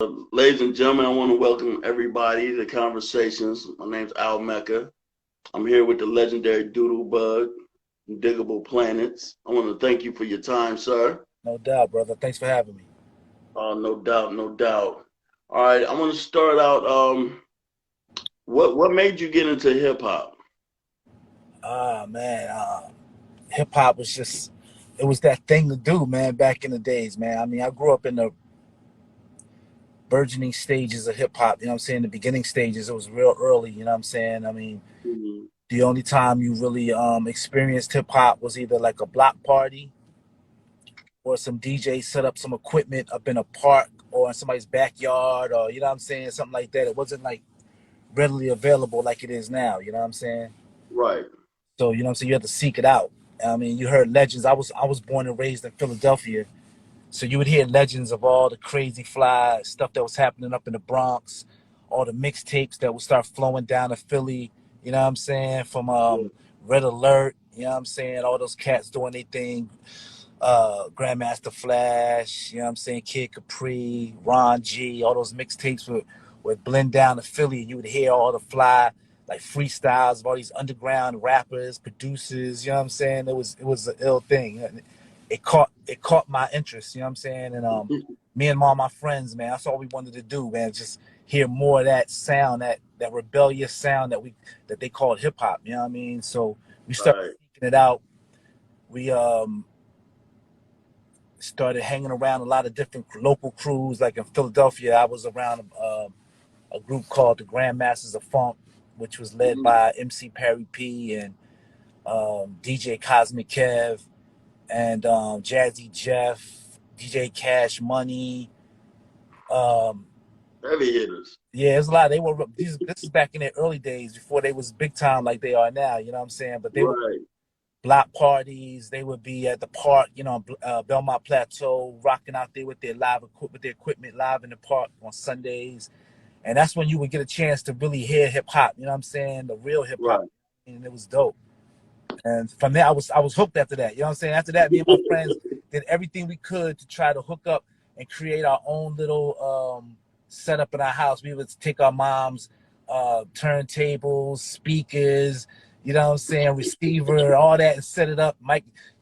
Ladies and gentlemen, I want to welcome everybody to Conversations. My name's Al Mecca. I'm here with the legendary Doodlebug, Digable Planets. I want to thank you for your time, sir. No doubt, brother. Thanks for having me. No doubt, no doubt. All right, I want to start out. What made you get into hip hop? Man, hip hop was just, it was that thing to do, man, back in the days, man. I mean, I grew up in the burgeoning stages of hip hop, you know what I'm saying? The beginning stages, it was real early, you know what I'm saying? I mean, Mhm. the only time you really experienced hip hop was either like a block party or some DJ set up some equipment up in a park or in somebody's backyard or, you know what I'm saying? Something like that. It wasn't like readily available like it is now, you know what I'm saying? Right. So, you know what I'm saying? You had to seek it out. I mean, you heard legends. I was born and raised in Philadelphia. So you would hear legends of all the crazy fly stuff that was happening up in the Bronx, all the mixtapes that would start flowing down to Philly, you know what I'm saying? From Yeah. Red Alert, you know what I'm saying? All those cats doing their thing, Grandmaster Flash, you know what I'm saying? Kid Capri, Ron G, all those mixtapes would blend down to Philly, and you would hear all the fly like freestyles of all these underground rappers, producers, you know what I'm saying? It was an ill thing. It caught my interest, you know what I'm saying? And me and all my friends, man, that's all we wanted to do, man, just hear more of that sound, that rebellious sound that they called hip hop, you know what I mean? So we started Right. seeking it out. We started hanging around a lot of different local crews. Like in Philadelphia, I was around a group called the Grandmasters of Funk, which was led Mhm. by MC Perry P and DJ Cosmic Kev and Jazzy Jeff, DJ Cash Money. Um, Heavy hitters. yeah, there's a lot. This is back in their early days before they was big time like they are now. You know what I'm saying? But they were Right. block parties. They would be at the park, Belmont Plateau, rocking out there with their equipment live in the park on Sundays. And that's when you would get a chance to really hear hip hop. You know what I'm saying? The real hip hop, Right. and it was dope. And from there, I was hooked after that. You know what I'm saying? After that, me and my friends did everything we could to try to hook up and create our own little setup in our house. We would take our mom's turntables, speakers, you know what I'm saying, receiver, all that, and set it up.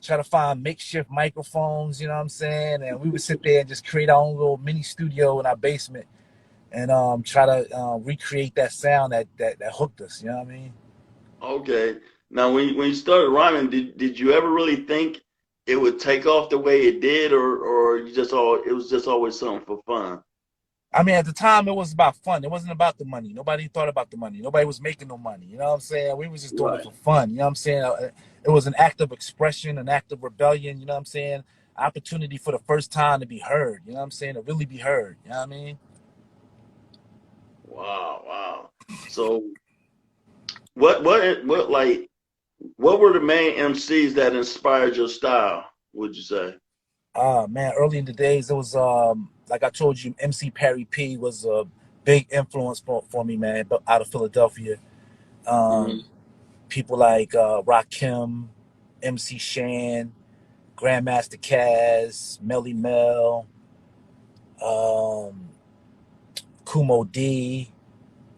Try to find makeshift microphones. You know what I'm saying? And we would sit there and just create our own little mini studio in our basement and try to recreate that sound that hooked us. You know what I mean? Okay. Now, when you started rhyming, did you ever really think it would take off the way it did, or it was just always something for fun? I mean, at the time, it was about fun. It wasn't about the money. Nobody thought about the money. Nobody was making no money. You know what I'm saying? We was just doing it Right. for fun. You know what I'm saying? It was an act of expression, an act of rebellion. You know what I'm saying? Opportunity for the first time to be heard. You know what I'm saying? To really be heard. You know what I mean? Wow. Wow. So what were the main MCs that inspired your style? Would you say? Man, early in the days, it was like I told you, MC Perry P was a big influence for me, man. But out of Philadelphia, um, Hmm. people like Rakim, MC Shan, Grandmaster Caz, Melly Mel, um, Kumo D.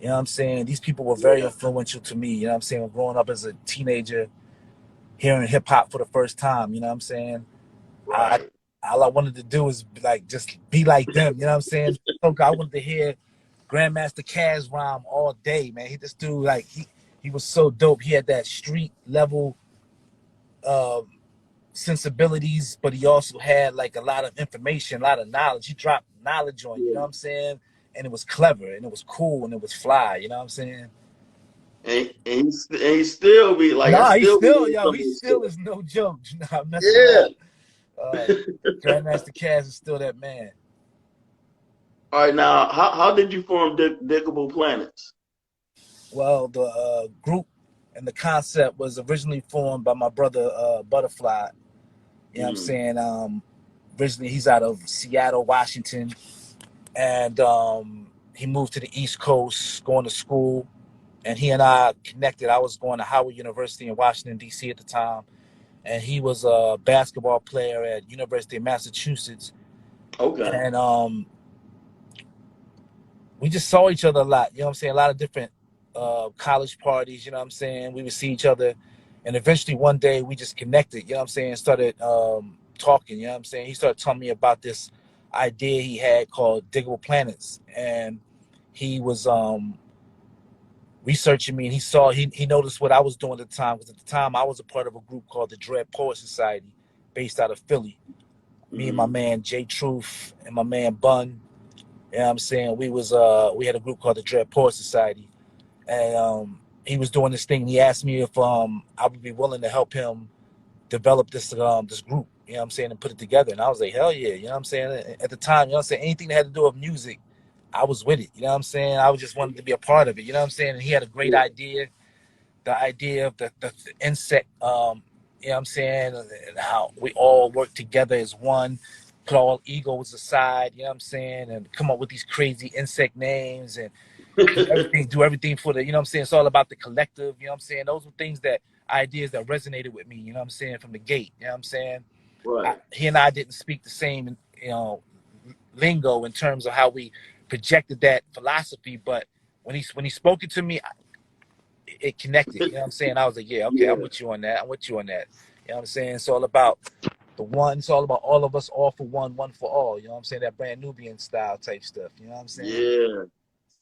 You know what I'm saying? These people were very Yeah. influential to me. You know what I'm saying? Growing up as a teenager, hearing hip hop for the first time. You know what I'm saying? I Right. all I wanted to do was like just be like them. You know what I'm saying? So I wanted to hear Grandmaster Caz rhyme all day, man. This dude, like he was so dope. He had that street level um, sensibilities, but he also had like a lot of information, a lot of knowledge. He dropped knowledge on you, you know Yeah. what I'm saying? And it was clever and it was cool and it was fly, you know what I'm saying? And he still be like, I Nah, still be doing he some of this still stuff. is no joke. Nah, I'm messing Yeah. around. Uh, Grandmaster Caz is still that man. All right. Now, how did you form Digable Planets? Well, the group and the concept was originally formed by my brother Butterfly. You know what I'm Mm. saying? Originally, he's out of Seattle, Washington, and he moved to the East Coast, going to school. And he and I connected. I was going to Howard University in Washington D.C. at the time, and he was a basketball player at University of Massachusetts. Okay. And we just saw each other a lot. You know what I'm saying? A lot of different college parties. You know what I'm saying? We would see each other, and eventually one day we just connected. You know what I'm saying? Started talking. You know what I'm saying? He started telling me about this idea he had called Digable Planets, and he was researching me, and he noticed what I was doing at the time, because at the time I was a part of a group called the Dread Poet Society, based out of Philly. Me and my Mm-hmm. man Jay Truth and my man Bun. You know what I'm saying? We had a group called the Dread Poet Society, and he was doing this thing. He asked me if I would be willing to help him develop this group. You know what I'm saying? And put it together. And I was like, hell yeah. You know what I'm saying? At the time, you know what I'm saying? Anything that had to do with music, I was with it. You know what I'm saying? I was just wanted to be a part of it. You know what I'm saying? And he had a great Yeah. idea, the idea of the insect, you know what I'm saying, and how we all work together as one, put all egos aside, you know what I'm saying, and come up with these crazy insect names and do everything for the, you know what I'm saying, it's all about the collective, you know what I'm saying. Those were things that ideas that resonated with me, you know what I'm saying, from the gate, you know what I'm saying. Right. He and I didn't speak the same, you know, lingo in terms of how we projected that philosophy, but when he spoke it to me, it connected. You know what I'm saying? I was like, yeah, okay, I'm Yeah. with you on that. I'm with you on that. You know what I'm saying? It's all about the one. It's all about all of us, all for one, one for all. You know what I'm saying? That brand Nubian style type stuff. You know what I'm saying? Yeah.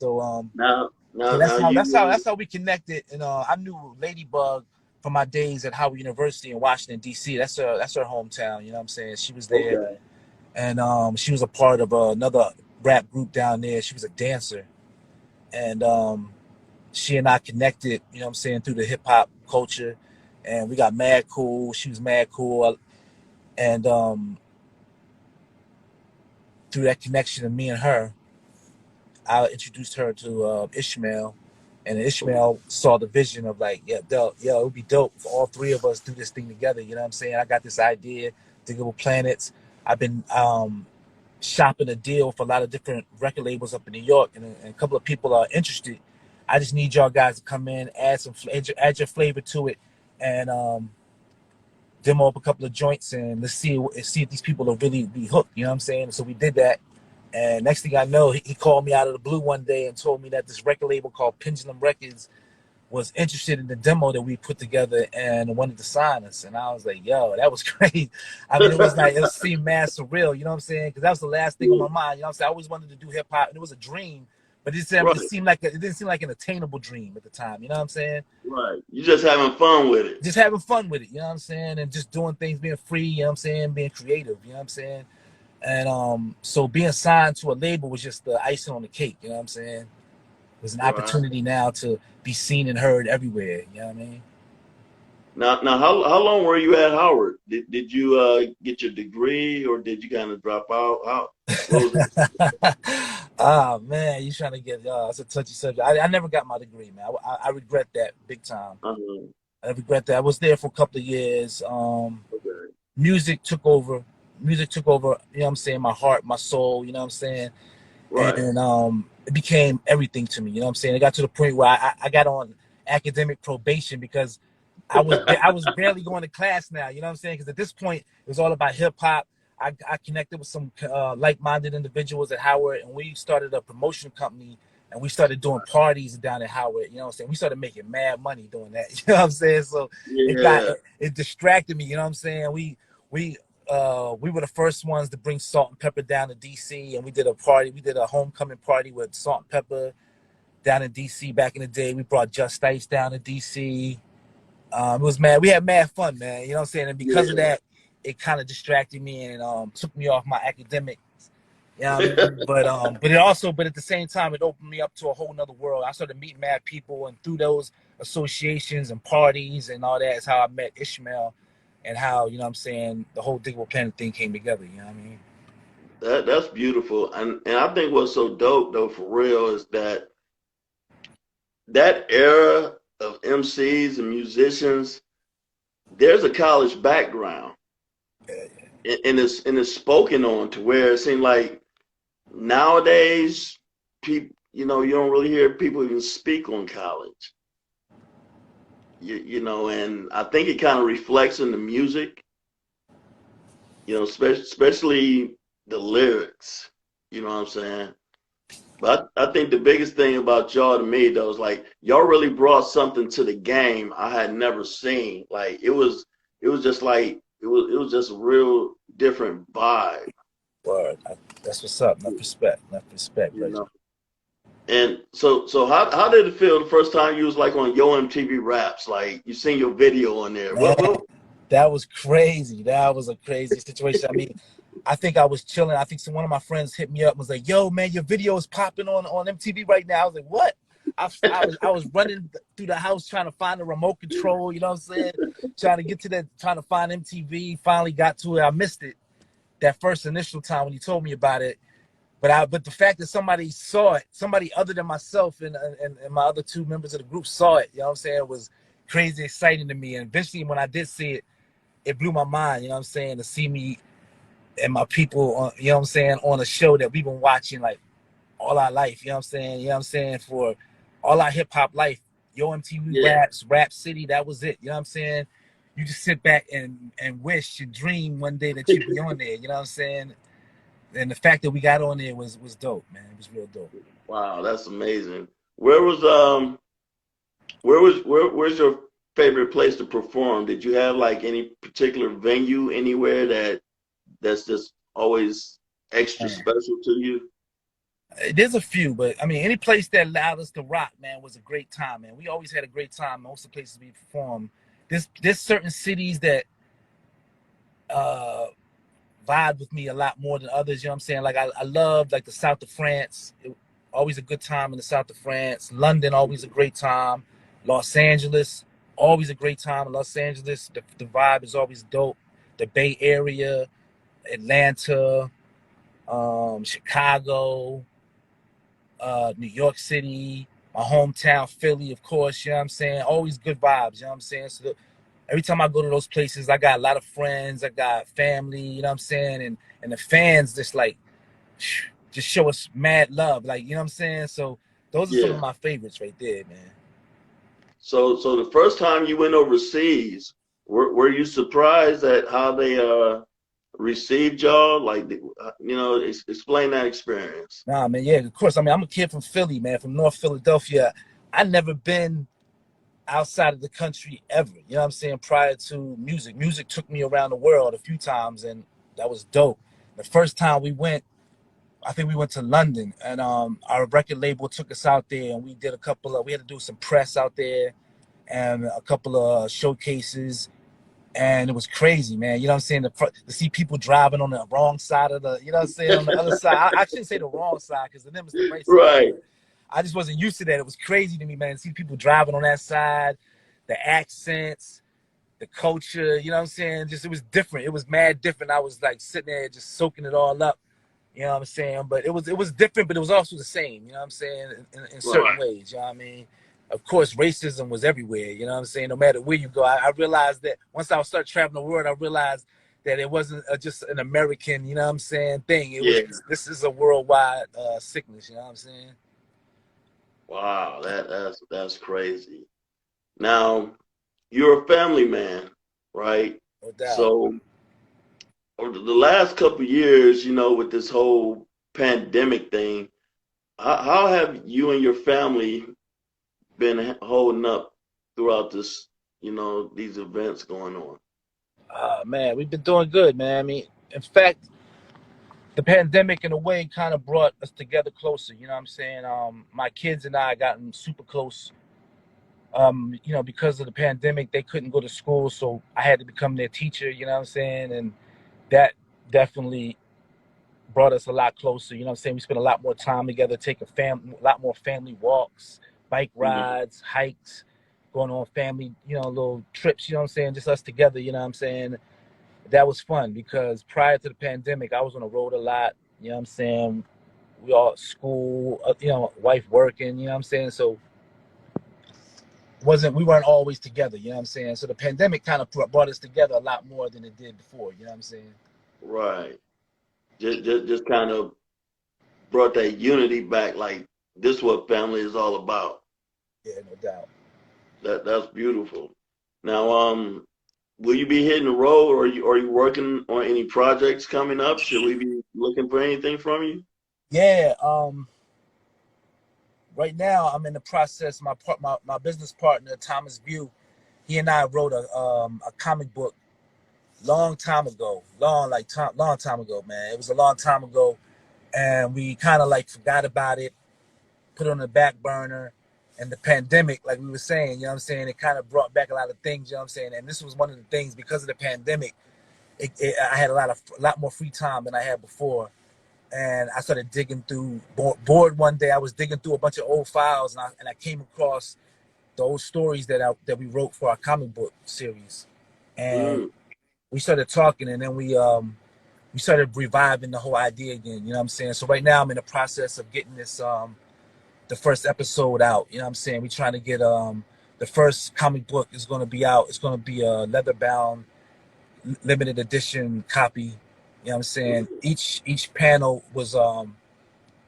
So Now, yeah, now, now that's how we connected. And I knew Ladybug from my days at Howard University in Washington D.C. That's her hometown. You know what I'm saying? She was there, okay. and she was a part of another rap group down there. She was a dancer, and she and I connected, you know what I'm saying, through the hip hop culture, and we got mad cool. She was mad cool, and through that connection of me and her, I introduced her to Ishmael, and Ishmael saw the vision of like, yeah, it would be dope for all three of us do this thing together. You know what I'm saying? I got this idea, Digable Planets. I've been shopping a deal for a lot of different record labels up in New York, and a couple of people are interested. I just need y'all guys to come in, add your flavor to it, and demo up a couple of joints, and let's see if these people will really be hooked. You know what I'm saying? So we did that, and next thing I know, he called me out of the blue one day and told me that this record label called Pendulum Records was interested in the demo that we put together and wanted to sign us. And I was like, yo, that was great. I mean, it seemed mad surreal, you know what I'm saying? Because that was the last thing on Yeah. my mind. You know what I'm saying? I always wanted to do hip hop, and it was a dream, but Right. it didn't seem like an attainable dream at the time. You know what I'm saying? Right. You just having fun with it. Just having fun with it, you know what I'm saying? And just doing things, being free, you know what I'm saying? Being creative, you know what I'm saying? And so being signed to a label was just the icing on the cake, you know what I'm saying? It was an Right. opportunity now to be seen and heard everywhere, you know what I mean? Now, how long were you at Howard? Did you get your degree, or did you kind of drop out? How what was it? Ah man, you trying to get it's a touchy subject. I never got my degree, man. I regret that big time. Uh-huh. I regret that. I was there for a couple of years. Okay. Music took over. Music took over. You know what I'm saying? My heart, my soul. You know what I'm saying? Right. And it became everything to me. You know what I'm saying? It got to the point where I got on academic probation because I was barely going to class now. You know what I'm saying? Because at this point, it was all about hip hop. I connected with some like-minded individuals at Howard, and we started a promotion company, and we started doing parties down at Howard. You know what I'm saying? We started making mad money doing that. You know what I'm saying? So Yeah. it distracted me. You know what I'm saying? We we were the first ones to bring Salt and Pepper down to DC, and we did a party. We did a homecoming party with Salt and Pepper down in DC back in the day. We brought Just Ice down to DC. It was mad. We had mad fun, man. You know what I'm saying? And because of Yeah. that, it kind of distracted me and took me off my academic. You know what I mean? But at the same time, it opened me up to a whole nother world. I started meeting mad people, and through those associations and parties and all that is how I met Ishmael, and how, you know what I'm saying, the whole Digable Planet thing came together. You know what I mean? That's beautiful. And I think what's so dope though for real is that era of MCs and musicians, there's a college background, and it's spoken on to where it seems like nowadays people, you don't really hear people even speak on college. And I think it kind of reflects in the music, especially the lyrics. You know what I'm saying? But I think the biggest thing about y'all to me though is like y'all really brought something to the game I had never seen. Like it was just like it was just a real different vibe, Word. That's what's up. Enough respect. Enough respect, you Reggie. know. And so how did it feel the first time you was like on Yo MTV Raps? Like you seen your video on there. Man, What that was crazy. That was a crazy situation. I mean, I think I was chilling. I think one of my friends hit me up and was like, "Yo, man, your video is popping on MTV right now." I was like, "What?" I was running through the house trying to find the remote control. You know what I'm saying? Trying to get to that, trying to find MTV. Finally got to it. I missed it that first initial time when you told me about it. But the fact that somebody saw it, somebody other than myself and my other two members of the group saw it, you know what I'm saying, was crazy exciting to me. And eventually when I did see it, it blew my mind, you know what I'm saying, to see me and my people on, you know what I'm saying, on a show that we've been watching like all our life, you know what I'm saying, for all our hip hop life. Yo MTV yeah. Raps, Rap City, that was it, you know what I'm saying? You just sit back and wish and dream one day that you'd be on there, you know what I'm saying? And the fact that we got on there was dope, man. It was real dope. Wow, that's amazing. Where was where's your favorite place to perform? Did you have like any particular venue anywhere that's just always extra Man, special to you? there's a few, but I mean, any place that allowed us to rock, man, was a great time, man. We always had a great time. Most of the places we performed. There's certain cities that uh vibe with me a lot more than others. You know what I'm saying? Like I love like the south of France. Always a good time in the south of France. London, always a great time. Los Angeles, always a great time in Los Angeles. The vibe is always dope. The Bay Area, Atlanta, Chicago, New York City, my hometown, Philly, of course, you know what I'm saying? Always good vibes, you know what I'm saying? So every time I go to those places, I got a lot of friends, I got family, you know what I'm saying? And the fans just like just show us mad love, like, you know what I'm saying? So those are some of Yeah. my favorites right there, man. So the first time you went overseas, were you surprised at how they received y'all? Like you know, explain that experience. Nah, man, yeah, of course. I mean, I'm a kid from Philly, man, from North Philadelphia. I never been outside of the country ever. You know what I'm saying? Prior to music. Music took me around the world a few times and that was dope. The first time we went, I think we went to London and our record label took us out there and we did we had to do some press out there and a couple of showcases and it was crazy, man. You know what I'm saying? To see people driving on the wrong side of the, you know what I'm saying, on the other side. I shouldn't say the wrong side because the them is the right side, Right. but I just wasn't used to that. It was crazy to me, man. To see people driving on that side, the accents, the culture, you know what I'm saying? Just it was different. It was mad different. I was like sitting there just soaking it all up. You know what I'm saying? But it was different, but it was also the same, you know what I'm saying, in certain Right. ways, you know what I mean? Of course, racism was everywhere, you know what I'm saying? No matter where you go. I realized that once I started traveling the world, I realized that it wasn't just an American, you know what I'm saying, thing. It was Yeah. this is a worldwide sickness, you know what I'm saying? Wow. That's crazy. Now you're a family man, right? No doubt. So over the last couple of years, you know, with this whole pandemic thing, how have you and your family been holding up throughout this, you know, these events going on? Man, we've been doing good, man. I mean, in fact, the pandemic in a way kind of brought us together closer. You know what I'm saying? My kids and I gotten super close. Because of the pandemic, they couldn't go to school, so I had to become their teacher. You know what I'm saying? And that definitely brought us a lot closer. You know what I'm saying? We spent a lot more time together, taking a lot more family walks, bike Mhm. rides, hikes, going on family, little trips. You know what I'm saying? Just us together. You know what I'm saying? That was fun because prior to the pandemic, I was on the road a lot. You know what I'm saying? We all at school, wife working. You know what I'm saying? So wasn't we weren't always together. You know what I'm saying? So the pandemic kind of brought us together a lot more than it did before. You know what I'm saying? Right. Just kind of brought that unity back. Like this, is what family is all about. Yeah, no doubt. That's beautiful. Now, will you be hitting the road, or are you working on any projects coming up? Should we be looking for anything from you? Yeah. right now I'm in the process. My business partner Thomas View, he and I wrote a comic book long time ago, long time ago, man. It was a long time ago, and we kind of like forgot about it, put it on the back burner. And the pandemic, like we were saying, you know what I'm saying, it kind of brought back a lot of things, you know what I'm saying. And this was one of the things because of the pandemic. I had a lot more free time than I had before, and I started digging through. Bored one day, I was digging through a bunch of old files, and I came across the old stories that we wrote for our comic book series, and Mm, we started talking, and then we started reviving the whole idea again. You know what I'm saying? So right now I'm in the process of getting this the first episode out. You know what I'm saying? We're trying to get the first comic book is going to be out. It's going to be a leather bound limited edition copy. You know what I'm saying? Each panel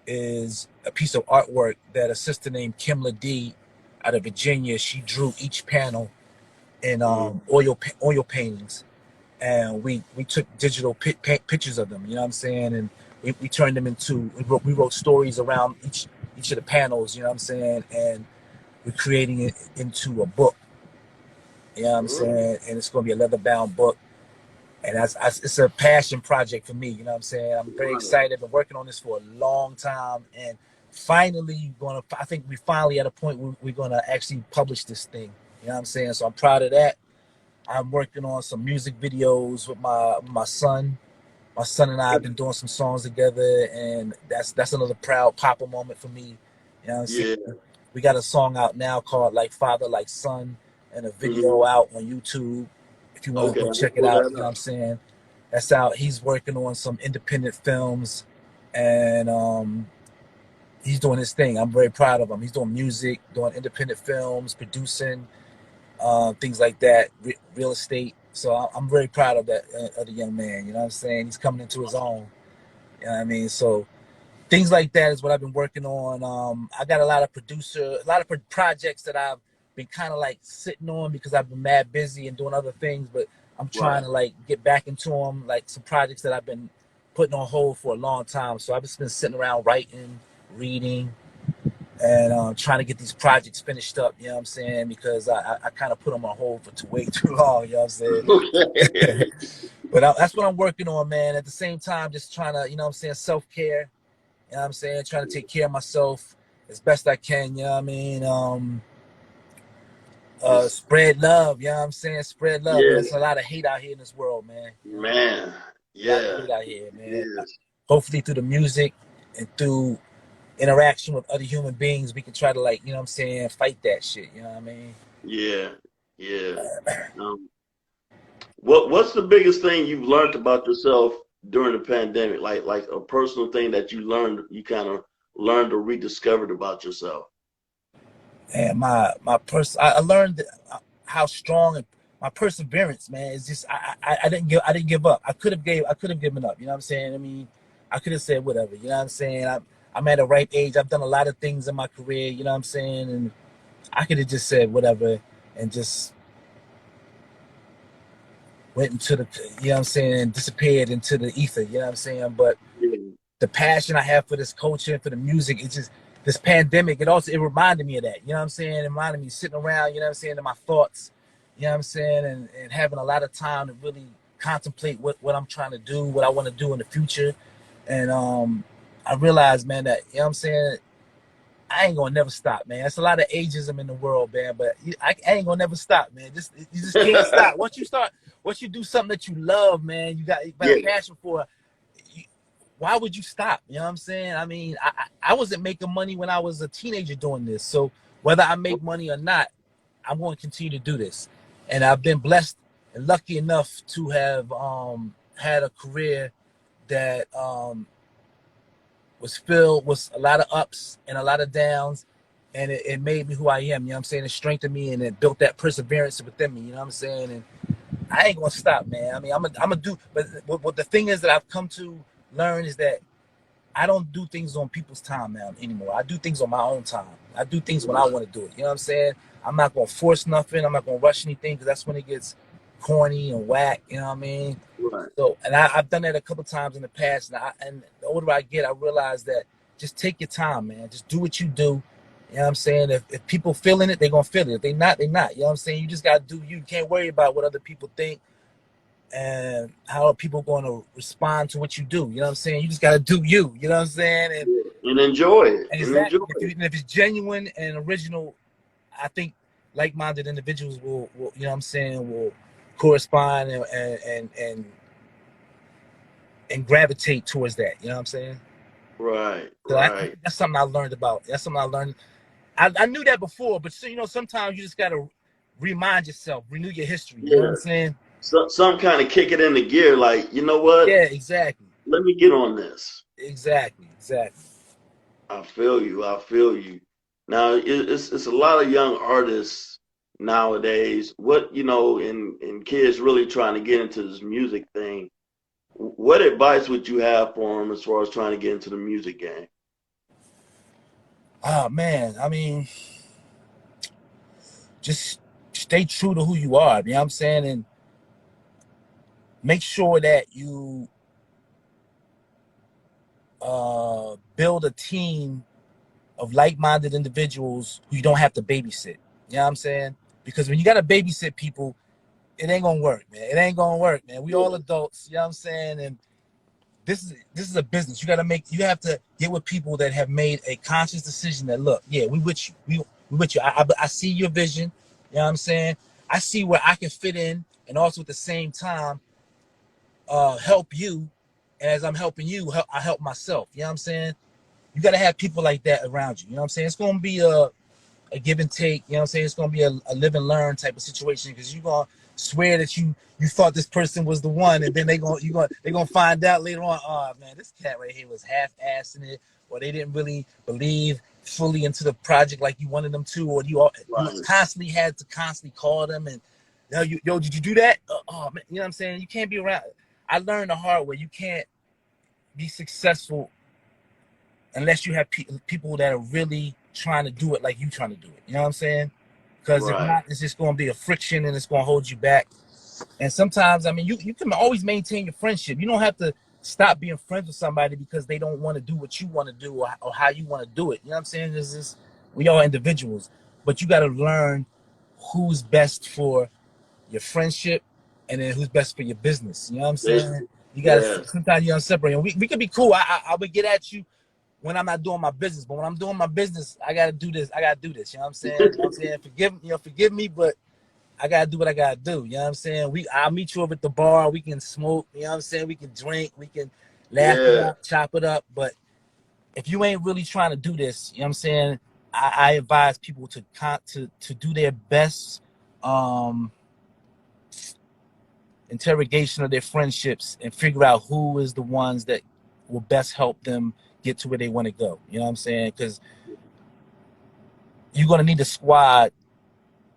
is a piece of artwork that a sister named Kim D out of Virginia. She drew each panel in mm, oil paintings, and we took digital pictures of them. You know what I'm saying? And we turned them into we wrote stories around each of the panels. You know what I'm saying? And we're creating it into a book. You know what I'm mm. saying? And it's going to be a leather bound book. And it's a passion project for me. You know what I'm saying? I'm very Wow. excited. I've been working on this for a long time, and finally I think we finally at a point where we're gonna actually publish this thing. You know what I'm saying? So I'm proud of that. I'm working on some music videos with my son. My son and I have been doing some songs together, and that's another proud papa moment for me. You know what I'm saying? Yeah. We got a song out now called Like Father, Like Son, and a Hmm. video out on YouTube. If you want to Okay, go I'll check it pull out, that you know what up. I'm saying? That's out. He's working on some independent films, and he's doing his thing. I'm very proud of him. He's doing music, doing independent films, producing, things like that, real estate. So I'm very proud of that, of the young man. You know what I'm saying? He's coming into his own. You know what I mean? So things like that is what I've been working on. I got a lot of projects that I've been kind of like sitting on because I've been mad busy and doing other things, but I'm trying Right. to like get back into them, like some projects that I've been putting on hold for a long time. So I've just been sitting around writing, reading, and trying to get these projects finished up. You know what I'm saying? Because I kind of put them on hold for way too long. You know what I'm saying? Okay. But that's what I'm working on, man. At the same time, just trying to, you know what I'm saying, self care. You know what I'm saying? Trying to take care of myself as best I can, you know what I mean? It's Spread love, you know what I'm saying? Spread love. yeah, There's a lot of hate out here in this world, man. You know what I mean? man. A lot of Yeah, hate out here, it man. is. Hopefully through the music and through interaction with other human beings, we can try to like, you know what I'm saying, fight that shit, you know what I mean? Yeah, yeah. Um, what's the biggest thing you've learned about yourself during the pandemic? Like a personal thing that you learned, you kind of learned or rediscovered about yourself. And I learned how strong and my perseverance, man, is just I didn't give up. I could have given up. You know what I'm saying? I mean, I could have said whatever. You know what I'm saying? I'm at a ripe age. I've done a lot of things in my career. You know what I'm saying? And I could have just said whatever and just went into the, you know what I'm saying, disappeared into the ether. You know what I'm saying? But Yeah. the passion I have for this culture and for the music, it's just this pandemic. It reminded me of that. You know what I'm saying? It reminded me sitting around. You know what I'm saying? In my thoughts. You know what I'm saying? And having a lot of time to really contemplate what I'm trying to do, what I want to do in the future. And I realized, man, that you know what I'm saying. I ain't gonna never stop, man. That's a lot of ageism in the world, man. But I ain't gonna never stop, man. You just can't stop. Once you do something that you love, man, you got a Yeah. passion for. You, why would you stop? You know what I'm saying? I mean, I wasn't making money when I was a teenager doing this. So whether I make money or not, I'm going to continue to do this. And I've been blessed and lucky enough to have had a career that was filled with a lot of ups and a lot of downs. And it made me who I am. You know what I'm saying? It strengthened me and it built that perseverance within me. You know what I'm saying? And I ain't gonna stop, man. I mean, I'm a do. But what the thing is that I've come to learn is that I don't do things on people's time now anymore. I do things on my own time. I do things when I Right. want to do it. You know what I'm saying? I'm not gonna force nothing. I'm not gonna rush anything because that's when it gets corny and whack. You know what I mean? Right. So, and I've done that a couple times in the past. And the older I get, I realize that just take your time, man. Just do what you do, You know what I'm saying? If people feeling it, they're gonna feel it. If they not, they not. You know what I'm saying? You just gotta do you. You can't worry about what other people think and how are people gonna respond to what you do. You know what I'm saying? You just gotta do you. You know what I'm saying? Yeah. And enjoy it. And And enjoy exactly, it. if it's genuine and original, I think like-minded individuals will you know what I'm saying, will correspond and gravitate towards that. You know what I'm saying? Right, So I right. that's something I learned about. That's something I learned. I knew that before, but you know, sometimes you just gotta remind yourself, renew your history. You know what I'm Yeah. saying? So, some kind of kick it into gear, like, you know what? Yeah, exactly, Let me get on this. exactly. I feel you. I feel you. Now it's a lot of young artists nowadays. What and kids really trying to get into this music thing. What advice would you have for them as far as trying to get into the music game? Oh man, I mean, just stay true to who you are. You know what I'm saying? And make sure that you build a team of like-minded individuals who you don't have to babysit. You know what I'm saying? Because when you gotta babysit people, it ain't gonna work, man. It ain't gonna work, man. We all Yeah, adults, you know what I'm saying? And this is a business. You have to get with people that have made a conscious decision that look, yeah, we with you. We with you. I see your vision, you know what I'm saying? I see where I can fit in and also at the same time help you. And as I'm helping you, I help myself. You know what I'm saying? You gotta have people like that around you. You know what I'm saying? It's gonna be a give and take. You know what I'm saying? It's gonna be a live and learn type of situation because you're gonna swear that you thought this person was the one, and then they're gonna find out later on. Oh man, this cat right here was half assing it, or they didn't really believe fully into the project like you wanted them to, or you right. constantly had to constantly call them and yo, did you do that? Oh man, you know what I'm saying? You can't be around. I learned the hard way. You can't be successful unless you have people that are really trying to do it like you trying to do it. You know what I'm saying? Because if Right. not, it's just going to be a friction and it's going to hold you back. And sometimes, I mean, you can always maintain your friendship. You don't have to stop being friends with somebody because they don't want to do what you want to do or how you want to do it. You know what I'm saying? This is we all individuals, but you got to learn who's best for your friendship and then who's best for your business. You know what I'm Yes. saying? You got to Yes. sometimes you separate. We could be cool. I would get at you when I'm not doing my business. But when I'm doing my business, I gotta do this. I gotta do this. You know what I'm saying? You know what I'm saying? Forgive me, but I gotta do what I gotta do. You know what I'm saying? I'll meet you over at the bar. We can smoke. You know what I'm saying? We can drink. We can laugh it Yeah. up, chop it up. But if you ain't really trying to do this, you know what I'm saying? I advise people to do their best um, interrogation of their friendships and figure out who is the ones that will best help them get to where they want to go. You know what I'm saying? Because you're gonna need a squad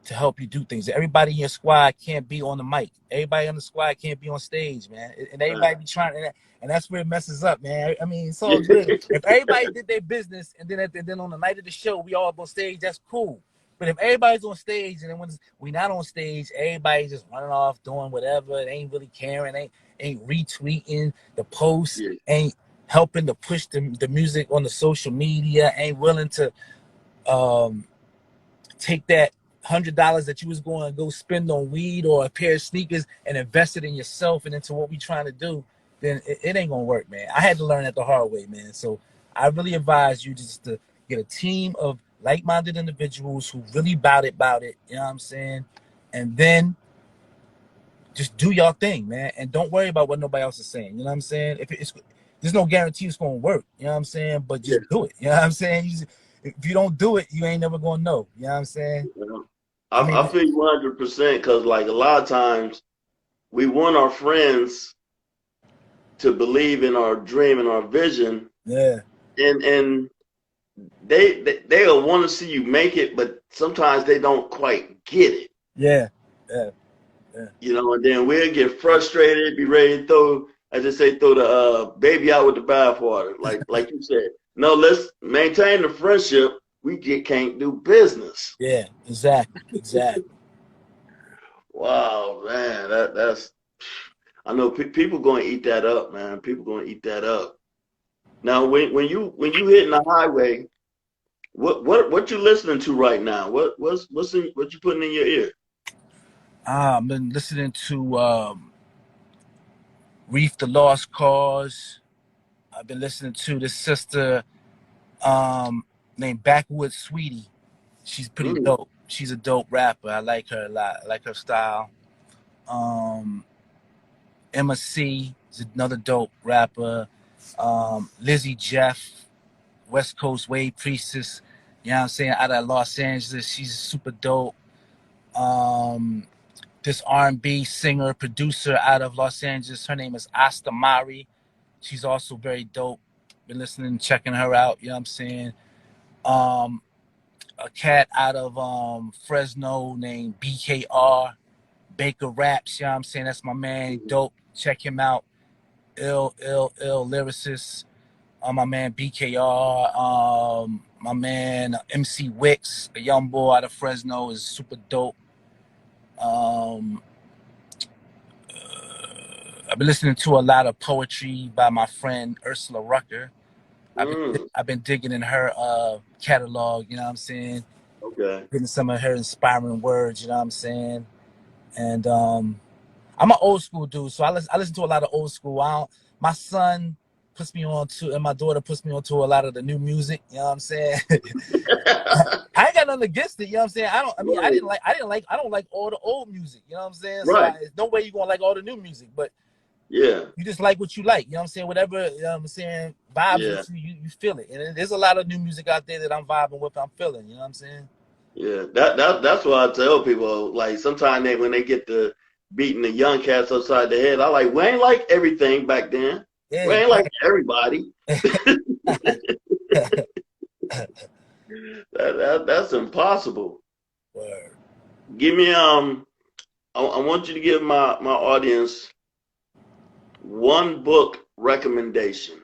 to help you do things. Everybody in your squad can't be on the mic. Everybody on the squad can't be on stage, man. And everybody be trying, and that's where it messes up, man. I mean, it's all good. If everybody did their business, and then on the night of the show, we all up on stage, that's cool. But if everybody's on stage, and then when we not on stage, everybody's just running off, doing whatever, it ain't really caring, ain't retweeting the post, Yeah. ain't helping to push the music on the social media, ain't willing to um, take that $100 that you was going to go spend on weed or a pair of sneakers and invest it in yourself and into what we trying to do, then it ain't gonna work, man. I had to learn that the hard way, man. So I really advise you just to get a team of like-minded individuals who really about it. You know what I'm saying? And then just do your thing, man, and don't worry about what nobody else is saying. You know what I'm saying? If it's there's no guarantee it's gonna work. You know what I'm saying? But Yeah. just do it. You know what I'm saying? If you don't do it, you ain't never gonna know. You know what I'm saying? Yeah. I I mean, feel you 100% because, like, a lot of times we want our friends to believe in our dream and our vision, yeah, and they'll want to see you make it, but sometimes they don't quite get it, yeah, yeah, yeah, and then we'll get frustrated, be ready to throw, as they say, throw the baby out with the bathwater, like you said. No, let's maintain the friendship. We can't do business. yeah. Exactly. Wow, man, that's. I know people going to eat that up, man. People going to eat that up. Now, when you hitting the highway, What you listening to right now? What you putting in your ear? I've been listening to Reef the Lost Cause. I've been listening to this sister named Backwoods Sweetie. She's pretty Mm, dope. She's a dope rapper. I like her a lot. I like her style. Um, Emma C is another dope rapper. Lizzie Jeff, West Coast Wave Priestess. You know what I'm saying? Out of Los Angeles, she's super dope. Um, this R&B singer producer out of Los Angeles, her name is Asta Mari. She's also very dope. Been listening, checking her out. You know what I'm saying? Um, a cat out of Fresno named BKR, Baker Raps. You know what I'm saying? That's my man. mm, Dope. Check him out. Ill lyricist. My man BKR. My man MC Wicks, a young boy out of Fresno, is super dope. Um, I've been listening to a lot of poetry by my friend Ursula Rucker. mm. I've been digging in her catalog, you know what I'm saying? Okay. Getting some of her inspiring words, you know what I'm saying? And I'm an old school dude, so I listen to a lot of old school. My son puts me on to, and my daughter puts me on to a lot of the new music, you know what I'm saying? I ain't got nothing against it, you know what I'm saying? Right. I don't like all the old music, you know what I'm saying? So Right. there's no way you're gonna like all the new music, but Yeah. you just like what you like, you know what I'm saying? Whatever, you know what I'm saying, vibes Yeah. with you, you feel it. And there's a lot of new music out there that I'm vibing with, I'm feeling, you know what I'm saying? Yeah. That's why I tell people, like, sometimes when they get to beating the young cats upside the head, I like, we ain't like everything back then. Yeah, We ain't like everybody. exactly. That's impossible. Word. Give me I want you to give my audience one book recommendation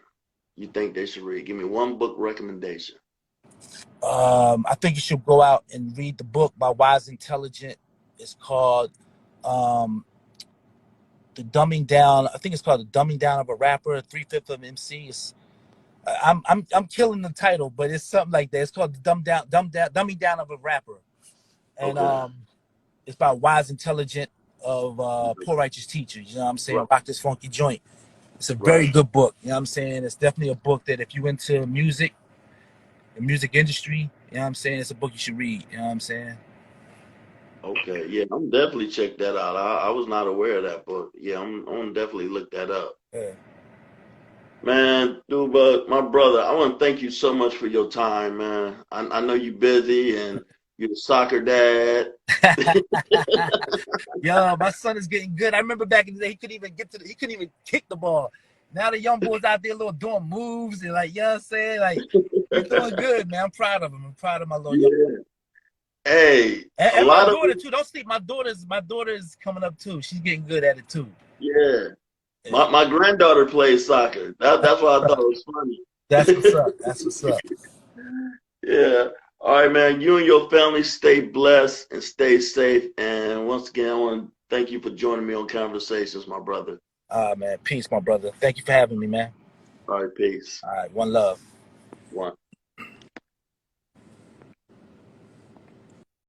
you think they should read. Give me one book recommendation. I think you should go out and read the book by Wise Intelligent. It's called um, The Dumbing Down. I think it's called The Dumbing Down of a Rapper, 3/5 of MC. I'm killing the title, but it's something like that. It's called The Dumbing Down of a Rapper. And Okay. it's by Wise Intelligent of Poor Righteous Teachers. You know what I'm saying? Right. Rock This Funky Joint. It's a very Right. good book. You know what I'm saying? It's definitely a book that if you into music, the music industry, you know what I'm saying? It's a book you should read. You know what I'm saying? Okay. Yeah, I'm definitely check that out. I was not aware of that book. Yeah, I'm gonna definitely look that up. Yeah. Man, Duba, my brother, I want to thank you so much for your time, man. I know you're busy and you're a soccer dad. Yo, my son is getting good. I remember back in the day, he couldn't even kick the ball. Now the young boys out there little doing moves and like, you know what I'm saying? Like, he's doing good, man. I'm proud of him. I'm proud of my little young. Yeah. Hey, a And my lot of daughter too. Don't sleep. My daughter's coming up too. She's getting good at it too. yeah. Yeah. My granddaughter plays soccer. That's why I thought it was That's what's funny. up. That's what's up. Yeah. All right, man. You and your family stay blessed and stay safe. And once again, I want to thank you for joining me on Conversations, my brother. Man. Peace, my brother. Thank you for having me, man. All right, peace. All right. One love. One.